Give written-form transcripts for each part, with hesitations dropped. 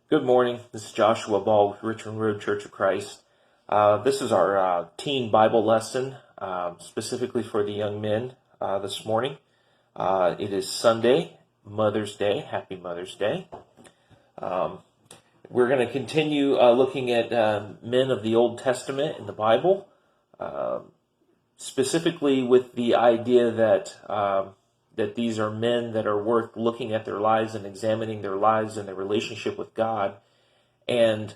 Good morning. This is Joshua Ball with Richmond Road Church of Christ. This is our teen Bible lesson, specifically for the young men this morning. It is Sunday, Mother's Day. Happy Mother's Day. We're going to continue looking at men of the Old Testament in the Bible, specifically with the idea that that these are men that are worth looking at their lives and examining their lives and their relationship with God, and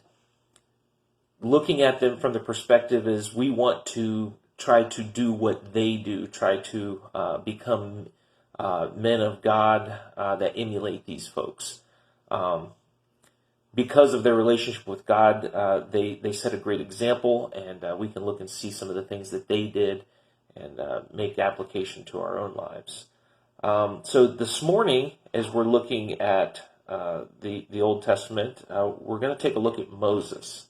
looking at them from the perspective is we want to try to do what they do, try to become men of God that emulate these folks. Because of their relationship with God, they set a great example, and we can look and see some of the things that they did and make application to our own lives. So this morning, as we're looking at the Old Testament, we're going to take a look at Moses.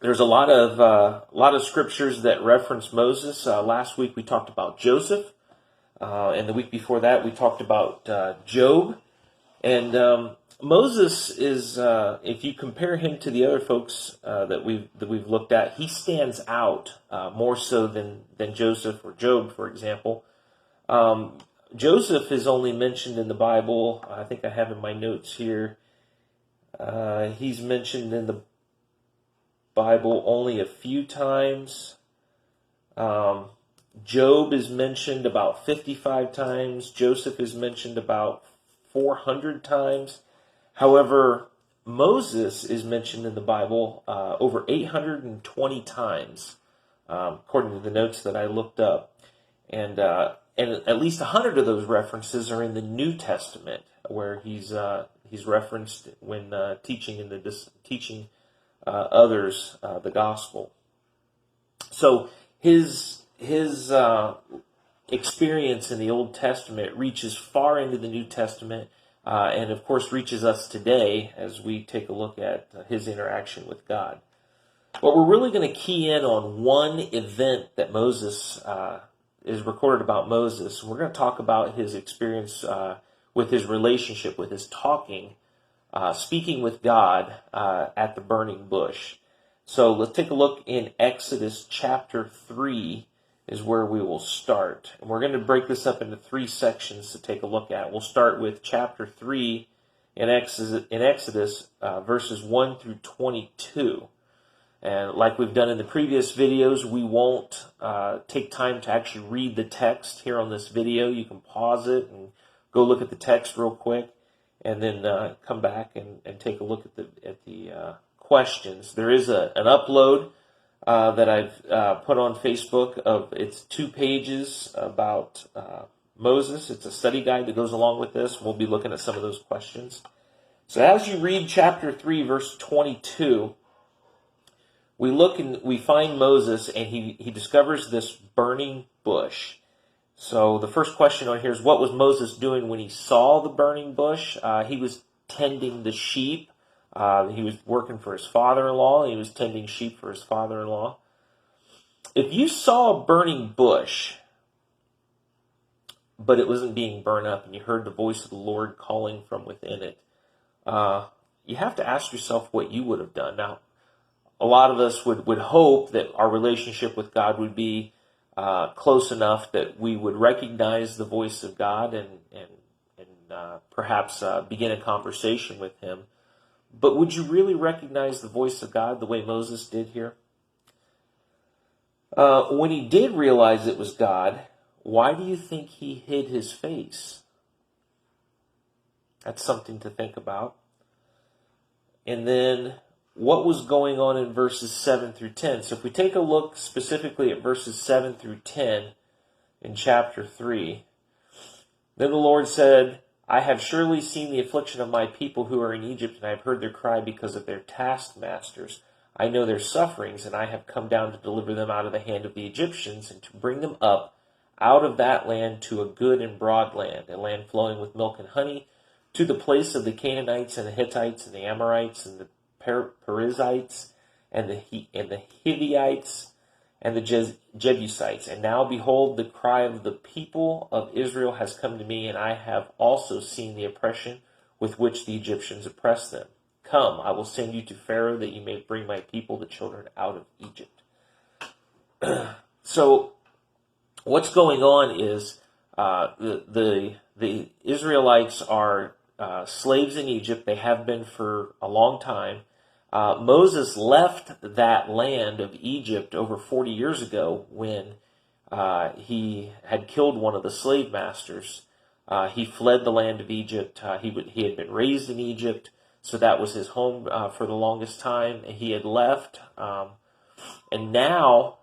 There's a lot of scriptures that reference Moses. Last week we talked about Joseph, and the week before that we talked about Job. And Moses is, if you compare him to the other folks that we've looked at, he stands out more so than Joseph or Job, for example. Joseph is only mentioned in the Bible. I think I have in my notes here. He's mentioned in the Bible only a few times. Job is mentioned about 55 times. Joseph is mentioned about 400 times. However, Moses is mentioned in the Bible over 820 times, according to the notes that I looked up. And at least 100 of those references are in the New Testament, where he's referenced when teaching others the gospel. So his experience in the Old Testament reaches far into the New Testament, and of course reaches us today as we take a look at his interaction with God. But we're really going to key in on one event that Moses is recorded about Moses. We're going to talk about his experience with his relationship, with his talking, speaking with God at the burning bush. So let's take a look in Exodus chapter 3 is where we will start. And we're going to break this up into three sections to take a look at. We'll start with chapter 3 in Exodus verses 1 through 22. And like we've done in the previous videos, we won't take time to actually read the text here on this video. You can pause it and go look at the text real quick, and then come back and take a look at the questions. There is an upload that I've put on Facebook of it's 2 pages about Moses. It's a study guide that goes along with this. We'll be looking at some of those questions. So as you read chapter 3, verse 22, we look and we find Moses, and he discovers this burning bush. So the first question on here is, what was Moses doing when he saw the burning bush? He was tending the sheep. He was working for his father-in-law. He was tending sheep for his father-in-law. If you saw a burning bush, but it wasn't being burned up, and you heard the voice of the Lord calling from within it, you have to ask yourself what you would have done. Now, a lot of us would hope that our relationship with God would be close enough that we would recognize the voice of God and perhaps begin a conversation with him. But would you really recognize the voice of God the way Moses did here? When he did realize it was God, why do you think he hid his face? That's something to think about. And then, what was going on in verses 7 through 10? So if we take a look specifically at verses 7 through 10 in chapter 3, then the Lord said, I have surely seen the affliction of my people who are in Egypt, and I have heard their cry because of their taskmasters. I know their sufferings, and I have come down to deliver them out of the hand of the Egyptians, and to bring them up out of that land to a good and broad land, a land flowing with milk and honey, to the place of the Canaanites and the Hittites and the Amorites and the Perizzites and the Hivites and the Jebusites. And now behold, the cry of the people of Israel has come to me, and I have also seen the oppression with which the Egyptians oppress them. Come, I will send you to Pharaoh that you may bring my people, the children, out of Egypt. So what's going on is the Israelites are slaves in Egypt. They have been for a long time. Moses left that land of Egypt over 40 years ago when he had killed one of the slave masters. He fled the land of Egypt. He had been raised in Egypt, so that was his home for the longest time. He had left, and now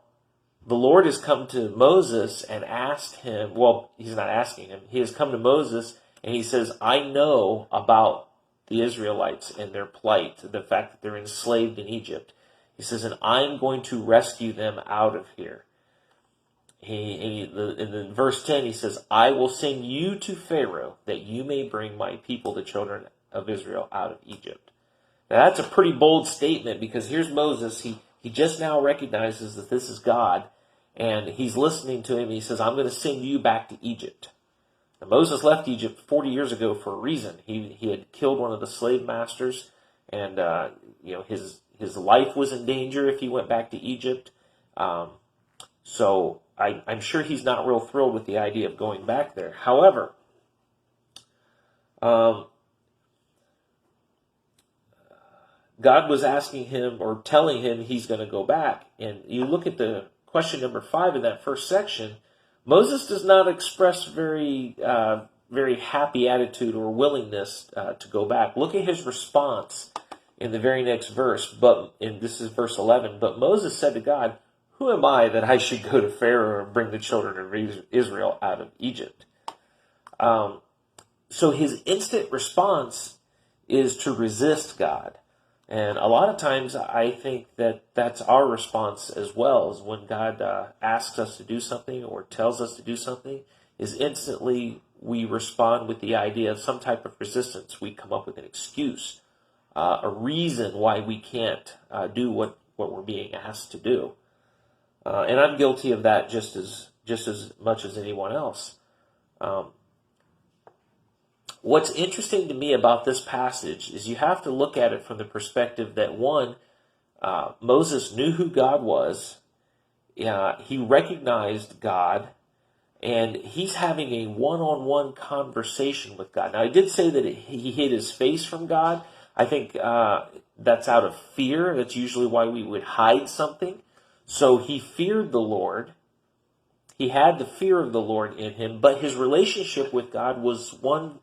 the Lord has come to Moses and asked him, well, he's not asking him, he has come to Moses and he says, I know about the Israelites and their plight, the fact that they're enslaved in Egypt. He says, and I'm going to rescue them out of here. In verse 10, he says, I will send you to Pharaoh that you may bring my people, the children of Israel, out of Egypt. Now that's a pretty bold statement because here's Moses. He just now recognizes that this is God, and he's listening to him. And he says, I'm going to send you back to Egypt. Now, Moses left Egypt 40 years ago for a reason. He had killed one of the slave masters, and his life was in danger if he went back to Egypt. So I'm sure he's not real thrilled with the idea of going back there. However, God was asking him or telling him he's going to go back. And you look at the question number 5 in that first section, Moses does not express very happy attitude or willingness to go back. Look at his response in the very next verse, and this is verse 11. But Moses said to God, who am I that I should go to Pharaoh and bring the children of Israel out of Egypt? So his instant response is to resist God. And a lot of times I think that that's our response as well, is when God asks us to do something or tells us to do something, is instantly we respond with the idea of some type of resistance. We come up with an excuse, a reason why we can't do what we're being asked to do. And I'm guilty of that just as much as anyone else. What's interesting to me about this passage is you have to look at it from the perspective that, one, Moses knew who God was. He recognized God, and he's having a one-on-one conversation with God. Now, I did say that he hid his face from God. I think that's out of fear. That's usually why we would hide something. So he feared the Lord. He had the fear of the Lord in him, but his relationship with God was one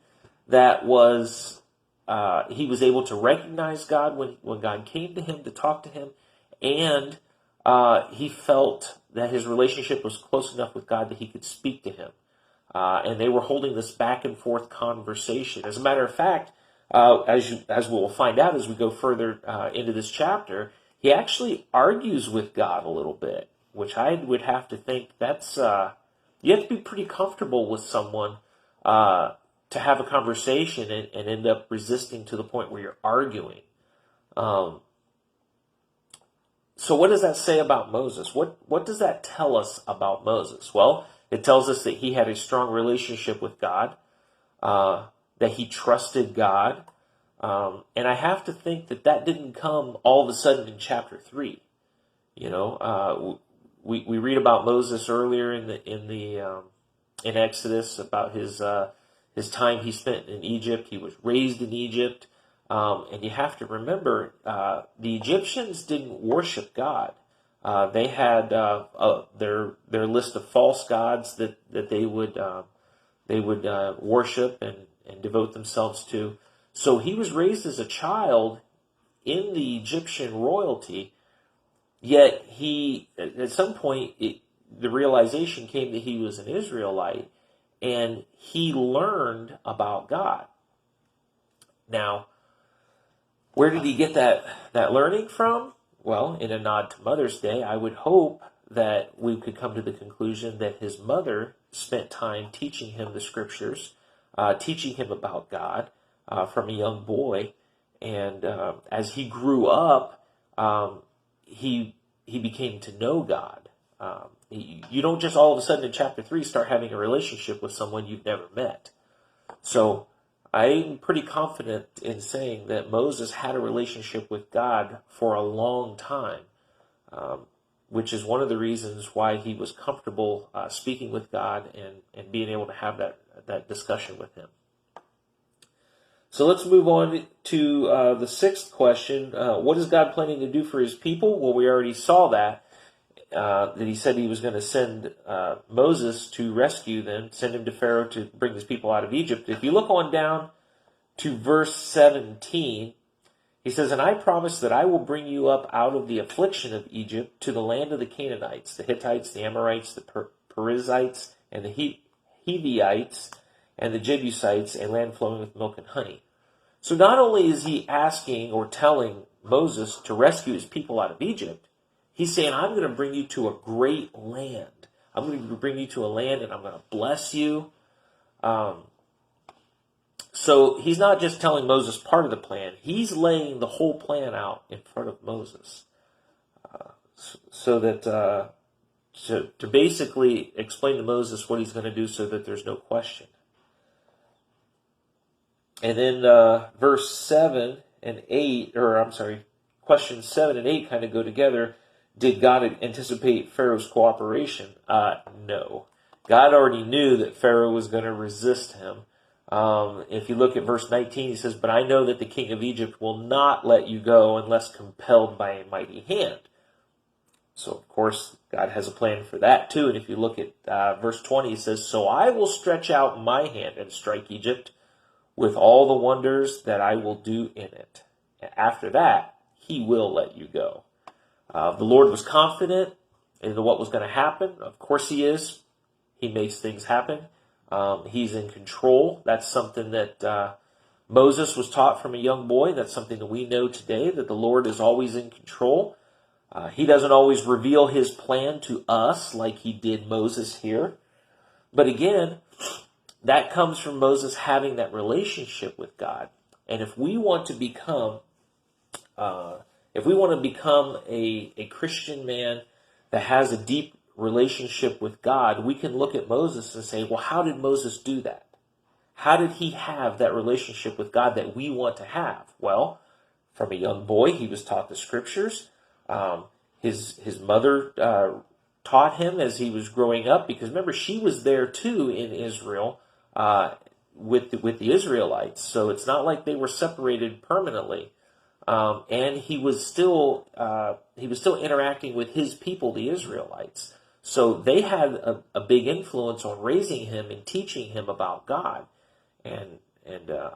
that was, he was able to recognize God when God came to him to talk to him, and he felt that his relationship was close enough with God that he could speak to him. And they were holding this back and forth conversation. As a matter of fact, as we'll find out as we go further into this chapter, he actually argues with God a little bit, which I would have to think that's, you have to be pretty comfortable with someone to have a conversation and end up resisting to the point where you're arguing. So what does that say about Moses? What does that tell us about Moses? Well, it tells us that he had a strong relationship with God, that he trusted God, and I have to think that didn't come all of a sudden in chapter 3. You know, we read about Moses earlier in Exodus about his time he spent in Egypt. He was raised in Egypt. And you have to remember, the Egyptians didn't worship God. They had their list of false gods that they would worship and devote themselves to. So he was raised as a child in the Egyptian royalty, yet he, at some point, the realization came that he was an Israelite, and he learned about God. Now, where did he get that learning from? Well, in a nod to Mother's Day, I would hope that we could come to the conclusion that his mother spent time teaching him the scriptures, teaching him about God from a young boy. And as he grew up, he became to know God. You don't just all of a sudden in chapter 3 start having a relationship with someone you've never met. So I'm pretty confident in saying that Moses had a relationship with God for a long time, which is one of the reasons why he was comfortable speaking with God and being able to have that discussion with him. So let's move on to the sixth question. What is God planning to do for his people? Well, we already saw that he said he was going to send Moses to rescue them, send him to Pharaoh to bring his people out of Egypt. If you look on down to verse 17, he says, "And I promise that I will bring you up out of the affliction of Egypt to the land of the Canaanites, the Hittites, the Amorites, the Perizzites, and the Hiveites, and the Jebusites, a land flowing with milk and honey." So not only is he asking or telling Moses to rescue his people out of Egypt, he's saying, I'm going to bring you to a great land. I'm going to bring you to a land and I'm going to bless you. So he's not just telling Moses part of the plan. He's laying the whole plan out in front of Moses. So that to basically explain to Moses what he's going to do so that there's no question. And then verse 7 and 8, questions 7 and 8 kind of go together. Did God anticipate Pharaoh's cooperation? No. God already knew that Pharaoh was going to resist him. If you look at verse 19, he says, "But I know that the king of Egypt will not let you go unless compelled by a mighty hand." So, of course, God has a plan for that too. And if you look at verse 20, he says, "So I will stretch out my hand and strike Egypt with all the wonders that I will do in it. And after that, he will let you go." The Lord was confident in what was going to happen. Of course he is. He makes things happen. He's in control. That's something that Moses was taught from a young boy. That's something that we know today, that the Lord is always in control. He doesn't always reveal his plan to us like he did Moses here. But again, that comes from Moses having that relationship with God. And if we want to become a Christian man that has a deep relationship with God, we can look at Moses and say, well, how did Moses do that? How did he have that relationship with God that we want to have? Well, from a young boy, he was taught the scriptures. His mother taught him as he was growing up, because remember, she was there too in Israel with the Israelites. So it's not like they were separated permanently. And he was still interacting with his people, the Israelites. So they had a big influence on raising him and teaching him about God, and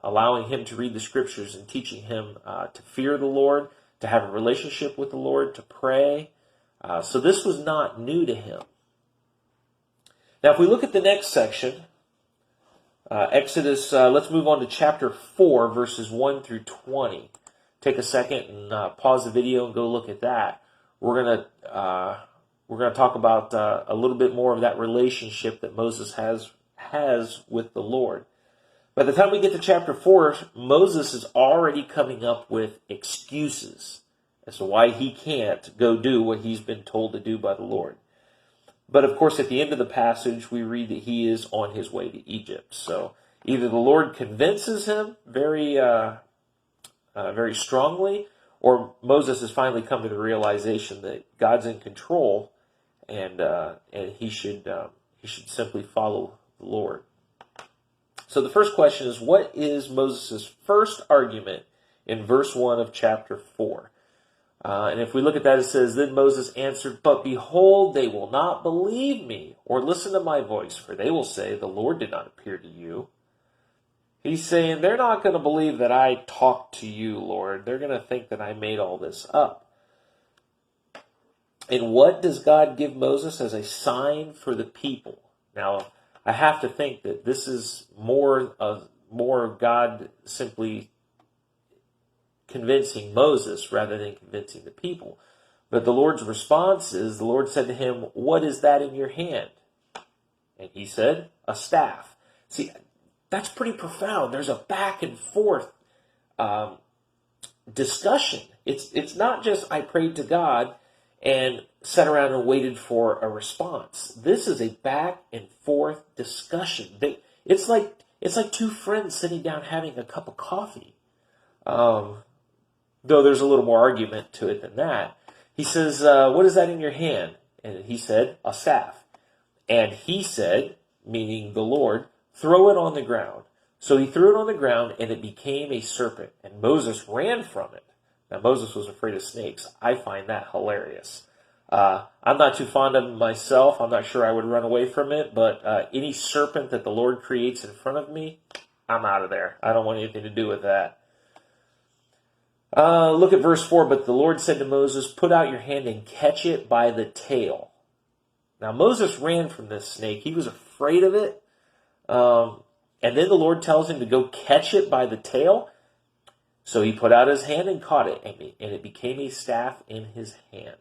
allowing him to read the scriptures and teaching him to fear the Lord, to have a relationship with the Lord, to pray. So this was not new to him. Now, if we look at the next section, Exodus, let's move on to chapter 4, verses 1 through 20. Take a second and pause the video and go look at that. We're gonna talk about a little bit more of that relationship that Moses has with the Lord. By the time we get to chapter 4, Moses is already coming up with excuses as to why he can't go do what he's been told to do by the Lord. But of course, at the end of the passage, we read that he is on his way to Egypt. So either the Lord convinces him very strongly, or Moses has finally come to the realization that God's in control, and he should simply follow the Lord. So the first question is, what is Moses' first argument in verse 1 of chapter 4? And if we look at that, it says, "Then Moses answered, but behold, they will not believe me or listen to my voice, for they will say, the Lord did not appear to you." He's saying they're not going to believe that I talked to you, Lord. They're going to think that I made all this up. And what does God give Moses as a sign for the people? Now, I have to think that this is more God simply convincing Moses rather than convincing the people. But the Lord's response is, the Lord said to him, "What is that in your hand?" And he said, "A staff." See, that's pretty profound. There's a back and forth discussion. It's not just I prayed to God and sat around and waited for a response. This is a back and forth discussion. It's like It's like two friends sitting down having a cup of coffee. Though there's a little more argument to it than that. He says, what is that in your hand? And he said, a staff. And he said, meaning the Lord, throw it on the ground. So he threw it on the ground, and it became a serpent. And Moses ran from it. Now, Moses was afraid of snakes. I find that hilarious. I'm not too fond of them myself. I'm not sure I would run away from it. But any serpent that the Lord creates in front of me, I'm out of there. I don't want anything to do with that. Look at verse 4. But the Lord said to Moses, put out your hand and catch it by the tail. Now, Moses ran from this snake. He was afraid of it. And then the Lord tells him to go catch it by the tail. So he put out his hand and caught it, and it became a staff in his hand.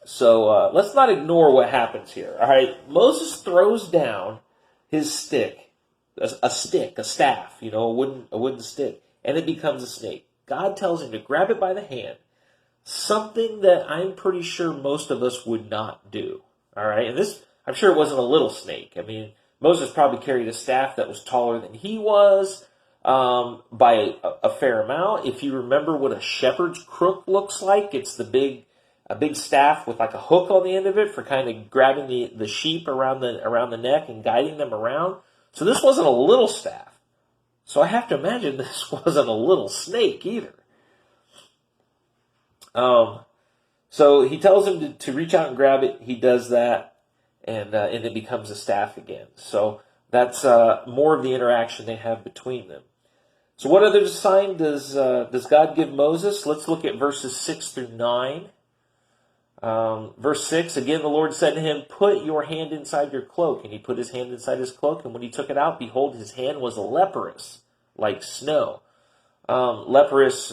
So let's not ignore what happens here. All right, Moses throws down his stick, a staff, a wooden stick, and it becomes a snake. God tells him to grab it by the hand, something that I'm pretty sure most of us would not do. All right, and this, I'm sure it wasn't a little snake. I mean, Moses probably carried a staff that was taller than he was by a fair amount. If you remember what a shepherd's crook looks like, it's a big staff with like a hook on the end of it for kind of grabbing the sheep around the neck and guiding them around. So this wasn't a little staff. So I have to imagine this wasn't a little snake either. So he tells him to reach out and grab it. He does that, and it becomes a staff again. So that's more of the interaction they have between them. So what other sign does God give Moses? Let's look at verses 6 through 9. Verse 6, again the Lord said to him, put your hand inside your cloak. And he put his hand inside his cloak, and when he took it out, behold, his hand was leprous, like snow. Lepers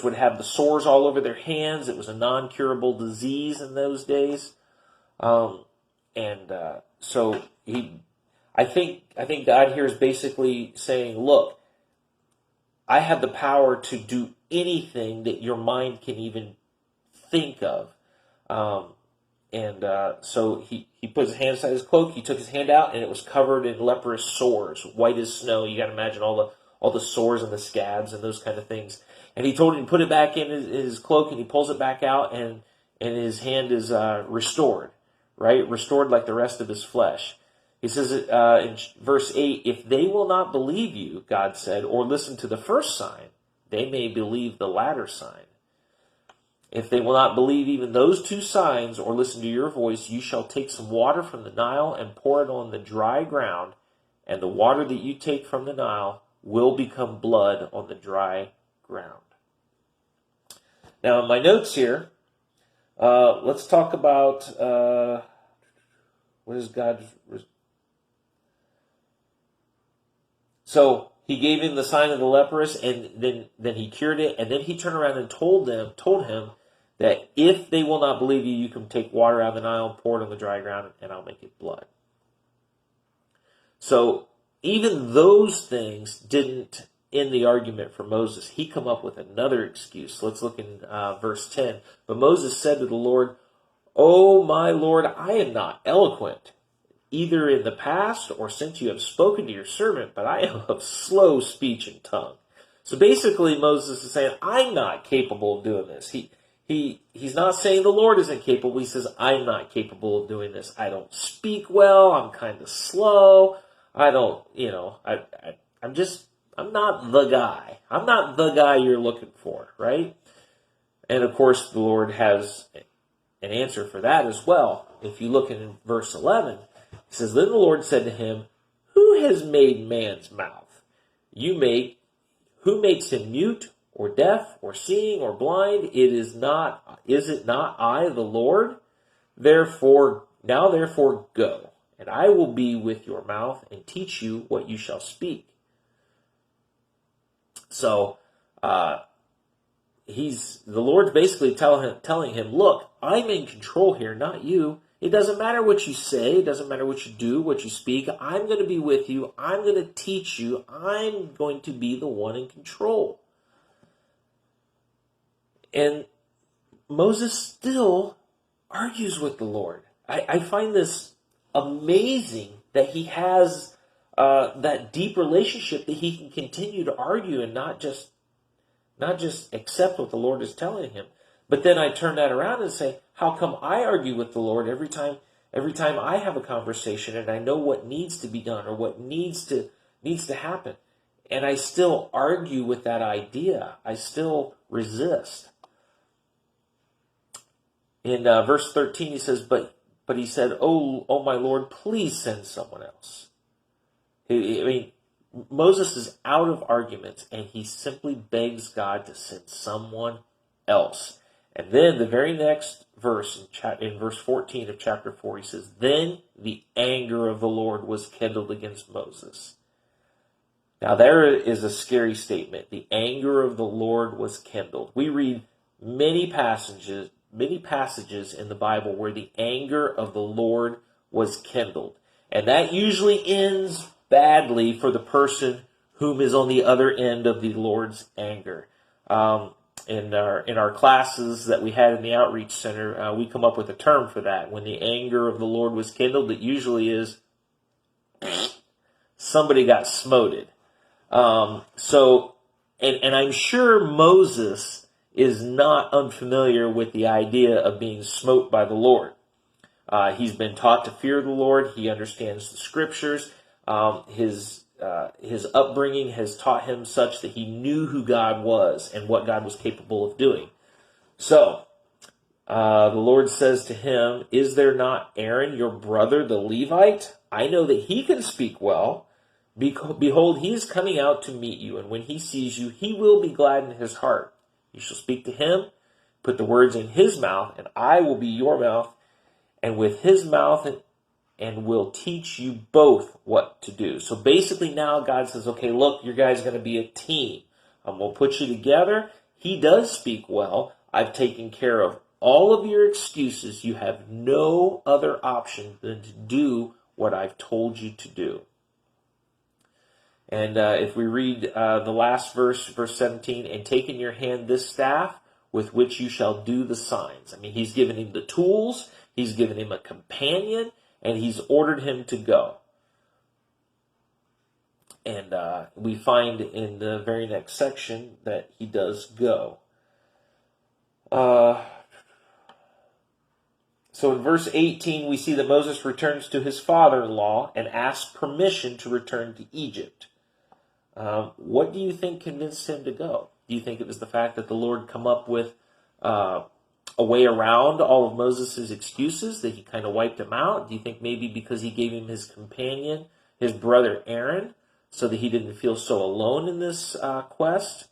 would have the sores all over their hands. It was a non-curable disease in those days. So I think God here is basically saying, look, I have the power to do anything that your mind can even think of. So he put his hand inside his cloak, he took his hand out, and it was covered in leprous sores, white as snow. You got to imagine all the sores and the scabs and those kind of things. And he told him to put it back in his cloak, and he pulls it back out, and his hand is restored, right? Restored like the rest of his flesh. He says in verse 8, if they will not believe you, God said, or listen to the first sign, they may believe the latter sign. If they will not believe even those two signs or listen to your voice, you shall take some water from the Nile and pour it on the dry ground, and the water that you take from the Nile will become blood on the dry ground. Now, in my notes here, let's talk about what is God's... So he gave him the sign of the leprous, and then he cured it, and then he turned around and told him that if they will not believe you, you can take water out of the Nile, pour it on the dry ground, and I'll make it blood. So even those things didn't end the argument for Moses. He come up with another excuse. Let's look in verse 10. But Moses said to the Lord, "O my Lord, I am not eloquent, either in the past or since you have spoken to your servant, but I am of slow speech and tongue." So basically Moses is saying, I'm not capable of doing this. He's not saying the Lord isn't capable. He says, I'm not capable of doing this. I don't speak well. I'm kind of slow. I don't, I'm not the guy. I'm not the guy you're looking for, right? And of course, the Lord has an answer for that as well. If you look in verse 11, it says, then the Lord said to him, who has made man's mouth? Who makes him mute or deaf or seeing or blind? Is it not I, the Lord? Therefore go, and I will be with your mouth and teach you what you shall speak. So, the Lord's basically telling him, look, I'm in control here, not you. It doesn't matter what you say. It doesn't matter what you do, what you speak. I'm going to be with you. I'm going to teach you. I'm going to be the one in control. And Moses still argues with the Lord. I find this amazing that he has that deep relationship that he can continue to argue and not just accept what the Lord is telling him. But then I turn that around and say, how come I argue with the Lord every time I have a conversation and I know what needs to be done or what needs to happen, and I still argue with that idea? I still resist. In verse 13, he says, but he said, oh my Lord, please send someone else. Moses is out of arguments, and he simply begs God to send someone else. And then the very next verse, in verse 14 of chapter 4, he says, then the anger of the Lord was kindled against Moses. Now there is a scary statement. The anger of the Lord was kindled. We read many passages in the Bible where the anger of the Lord was kindled. And that usually ends badly for the person whom is on the other end of the Lord's anger. In our classes that we had in the Outreach Center, we come up with a term for that. When the anger of the Lord was kindled, it usually is somebody got smoted. And I'm sure Moses is not unfamiliar with the idea of being smote by the Lord. He's been taught to fear the Lord. He understands the scriptures. His upbringing has taught him such that he knew who God was and what God was capable of doing. So, the Lord says to him, is there not Aaron, your brother, the Levite? I know that he can speak well. Behold, he is coming out to meet you, and when he sees you, he will be glad in his heart. You shall speak to him, put the words in his mouth, and I will be your mouth, and with his mouth, and will teach you both what to do. So basically now God says, okay, look, you guys are going to be a team. I'm going to put you together. He does speak well. I've taken care of all of your excuses. You have no other option than to do what I've told you to do. And if we read the last verse, verse 17, and take in your hand this staff with which you shall do the signs. I mean, he's given him the tools, he's given him a companion, and he's ordered him to go. And we find in the very next section that he does go. So in verse 18, we see that Moses returns to his father-in-law and asks permission to return to Egypt. What do you think convinced him to go? Do you think it was the fact that the Lord come up with a way around all of Moses' excuses, that he kind of wiped him out? Do you think maybe because he gave him his companion, his brother Aaron, so that he didn't feel so alone in this quest?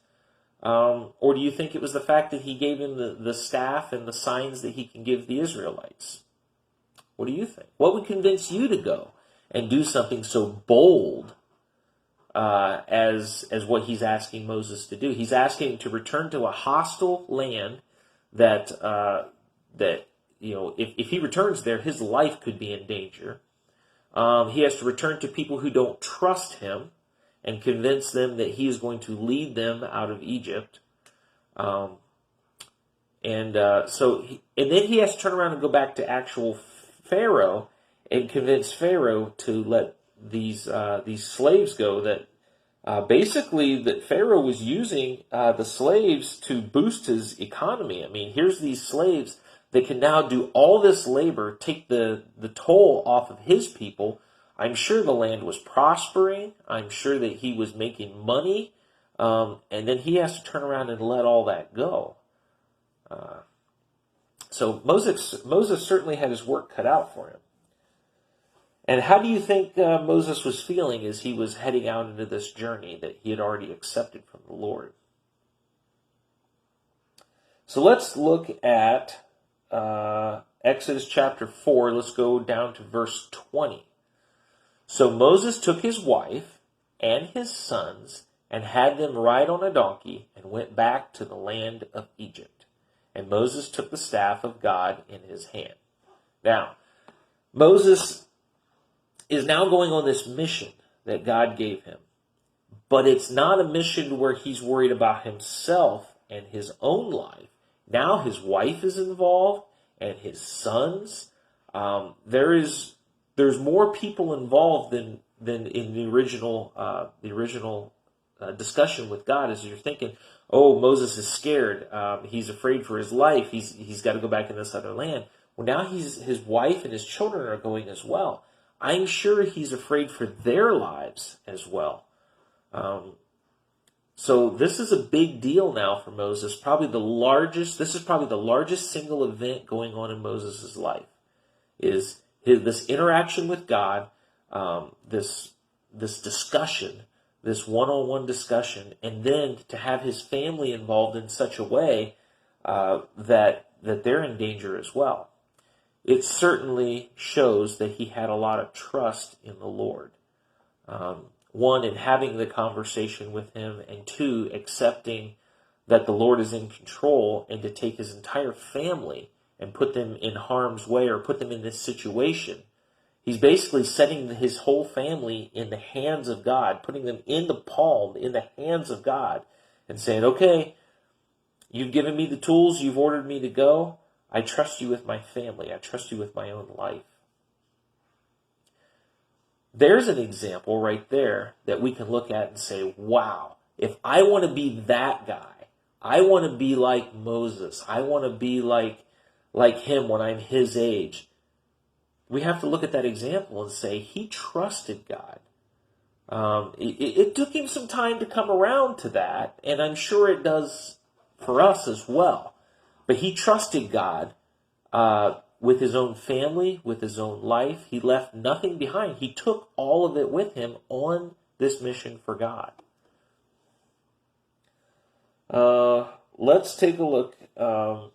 Or do you think it was the fact that he gave him the staff and the signs that he can give the Israelites? What do you think? What would convince you to go and do something so bold as what he's asking Moses to do? He's asking him to return to a hostile land that if he returns there, his life could be in danger. He has to return to people who don't trust him and convince them that he is going to lead them out of Egypt. And then he has to turn around and go back to actual Pharaoh and convince Pharaoh to let these slaves go. That basically that Pharaoh was using the slaves to boost his economy. I mean, here's these slaves that can now do all this labor, take the toll off of his people. I'm sure the land was prospering. I'm sure that he was making money. And then he has to turn around and let all that go. So Moses certainly had his work cut out for him. And how do you think Moses was feeling as he was heading out into this journey that he had already accepted from the Lord? So let's look at Exodus chapter 4. Let's go down to verse 20. So Moses took his wife and his sons and had them ride on a donkey and went back to the land of Egypt. And Moses took the staff of God in his hand. Now, Moses is now going on this mission that God gave him. But it's not a mission where he's worried about himself and his own life. Now his wife is involved and his sons. There is there's more people involved than in the original discussion with God. As you're thinking, oh, Moses is scared. He's afraid for his life. He's got to go back in this other land. Well, now his wife and his children are going as well. I'm sure he's afraid for their lives as well. So this is a big deal now for Moses. This is probably the largest single event going on in Moses' life. Is this interaction with God, this discussion, this one-on-one discussion, and then to have his family involved in such a way that they're in danger as well. It certainly shows that he had a lot of trust in the Lord. One, in having the conversation with him, and two, accepting that the Lord is in control, and to take his entire family and put them in harm's way or put them in this situation. He's basically setting his whole family in the hands of God, putting them in the hands of God, and saying, okay, you've given me the tools, you've ordered me to go. I trust you with my family. I trust you with my own life. There's an example right there that we can look at and say, wow, if I want to be that guy, I want to be like Moses. I want to be like him when I'm his age. We have to look at that example and say he trusted God. It took him some time to come around to that, and I'm sure it does for us as well. But he trusted God with his own family, with his own life. He left nothing behind. He took all of it with him on this mission for God. Let's take a look. So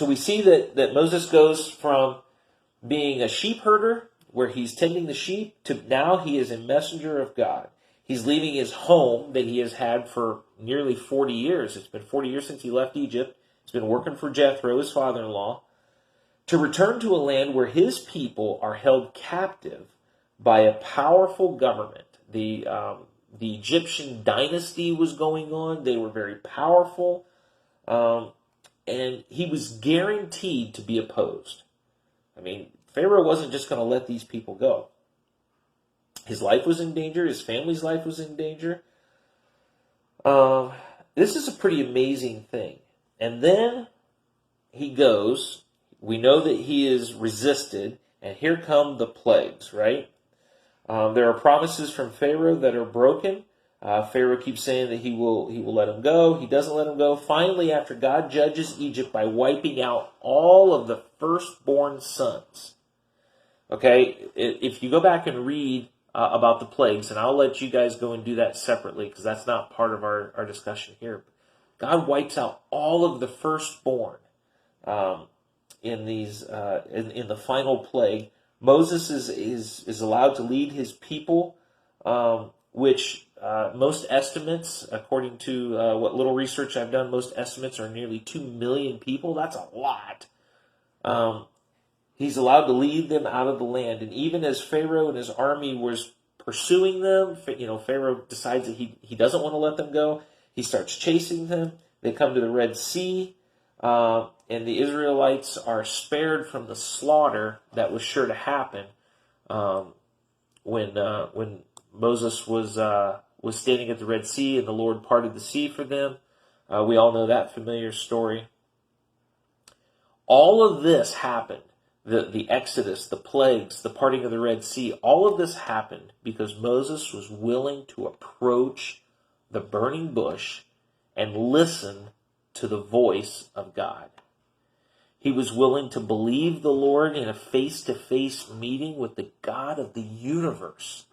we see that Moses goes from being a sheep herder, where he's tending the sheep, to now he is a messenger of God. He's leaving his home that he has had for nearly 40 years. It's been 40 years since he left Egypt. He's been working for Jethro, his father-in-law, to return to a land where his people are held captive by a powerful government. The Egyptian dynasty was going on. They were very powerful. And he was guaranteed to be opposed. I mean, Pharaoh wasn't just going to let these people go. His life was in danger. His family's life was in danger. This is a pretty amazing thing. And then he goes. We know that he is resisted. And here come the plagues, right? There are promises from Pharaoh that are broken. Pharaoh keeps saying that he will let him go. He doesn't let him go. Finally, after God judges Egypt by wiping out all of the firstborn sons. Okay, if you go back and read about the plagues, and I'll let you guys go and do that separately because that's not part of our discussion here. God wipes out all of the firstborn in the final plague. Moses is allowed to lead his people, which most estimates, according to what little research I've done, most estimates are nearly 2 million people. That's a lot. He's allowed to lead them out of the land. And even as Pharaoh and his army was pursuing them, Pharaoh decides that he doesn't want to let them go. He starts chasing them. They come to the Red Sea, and the Israelites are spared from the slaughter that was sure to happen when Moses was standing at the Red Sea and the Lord parted the sea for them. We all know that familiar story. All of this happened. The Exodus, the plagues, the parting of the Red Sea, all of this happened because Moses was willing to approach the burning bush and listen to the voice of God. He was willing to believe the Lord in a face-to-face meeting with the God of the universe.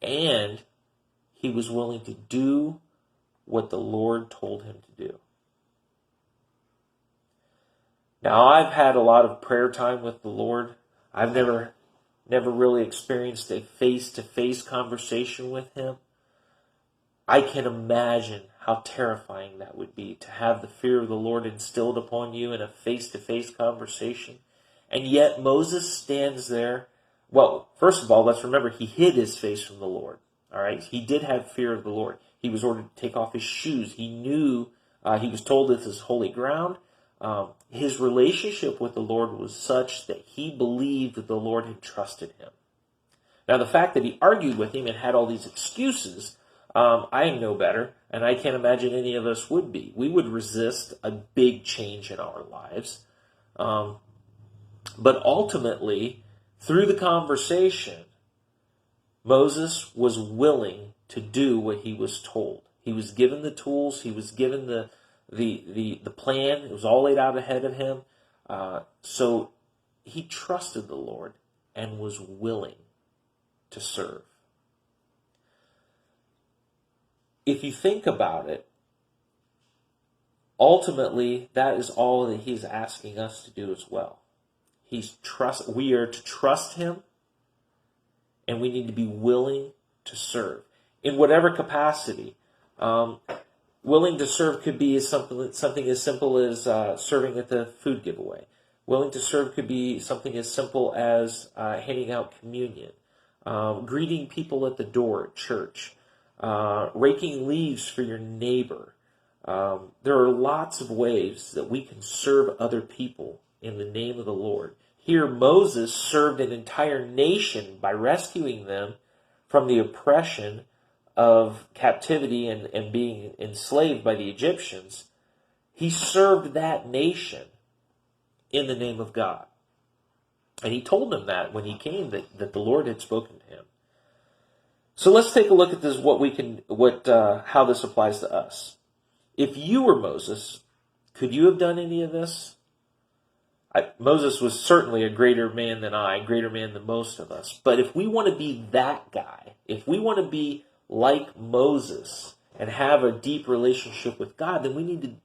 And he was willing to do what the Lord told him to do. Now, I've had a lot of prayer time with the Lord. I've never really experienced a face-to-face conversation with him. I can imagine how terrifying that would be, to have the fear of the Lord instilled upon you in a face-to-face conversation. And yet Moses stands there. Well, first of all, let's remember he hid his face from the Lord. All right, he did have fear of the Lord. He was ordered to take off his shoes. He knew, he was told this is holy ground. his relationship with the Lord was such that he believed that the Lord had trusted him. Now, the fact that he argued with him and had all these excuses, I am no better, and I can't imagine any of us would be. We would resist a big change in our lives. But ultimately, through the conversation, Moses was willing to do what he was told. He was given the tools. He was given the plan. It was all laid out ahead of him. So he trusted the Lord and was willing to serve. If you think about it, ultimately, that is all that he's asking us to do as well. We are to trust him, and we need to be willing to serve in whatever capacity. Willing to serve could be something as simple as serving at the food giveaway. Willing to serve could be something as simple as handing out communion, greeting people at the door at church, raking leaves for your neighbor. There are lots of ways that we can serve other people in the name of the Lord. Here, Moses served an entire nation by rescuing them from the oppression of captivity and being enslaved by the Egyptians. He served that nation in the name of God. And he told them that when he came, that the Lord had spoken to him. So let's take a look at this, how this applies to us. If you were Moses, could you have done any of this? Moses was certainly a greater man than I, greater man than most of us. But if we want to be that guy, if we want to be like Moses and have a deep relationship with God, then we need